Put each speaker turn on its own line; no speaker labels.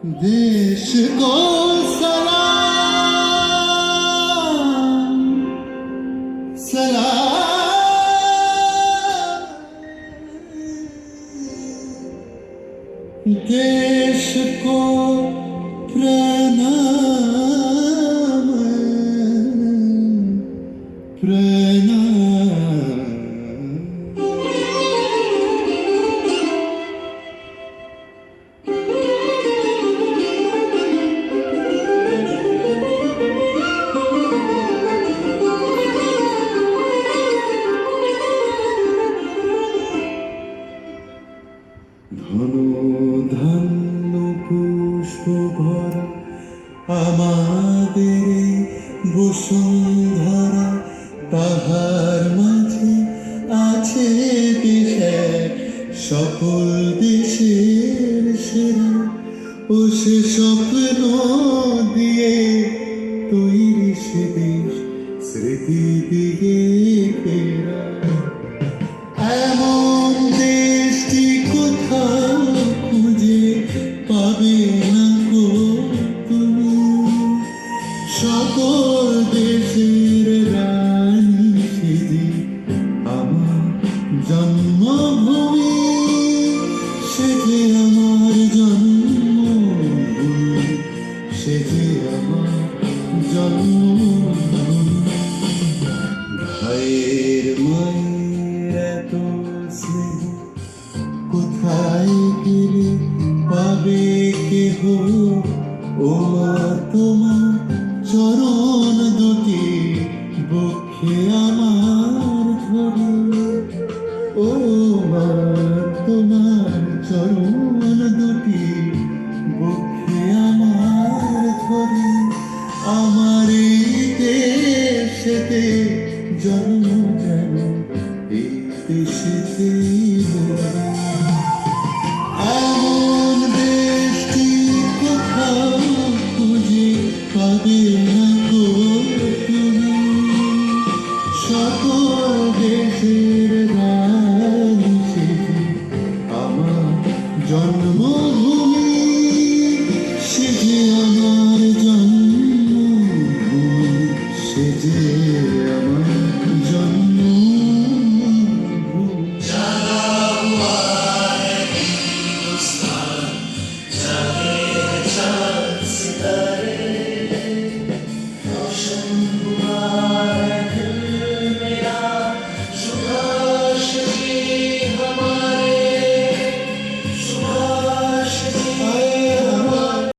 देश को सलाम सलाम, देश को प्रणाम प्रणाम। ঘন ধান্য পুষ্প ভরা আমাদের বসুন্ধরা, তাহার মাঝে আছে দেশ সকল দেশের সেরা। ও সে স্বপ্ন দিয়ে তৈরি সে দেশ, স্মৃতি দিয়ে ফেরা। এমন দেশটি কোথাও খুঁজে পাবে না গো তুমি, সকল দেশের রানী সেজে আমার জন্মভূমি, সেজে আমার জন্মভূমি, সেজে আমার জন্মভূমি। ভাইয়ের মায়ের এত স্নেহ কোথায় গেলে পাবে কেহ, ও মা তোমার চরণ দুটি বক্ষে আমার ধরে। ও মা তোমার চরণ দুটি বক্ষে আমার ধরে। আমার এই দেশেতে জন্ম যেন এই দেশেতে মরে। এমন দেশটি কোথাও খুঁজে পাবে না গো তুমি, সকল দেশের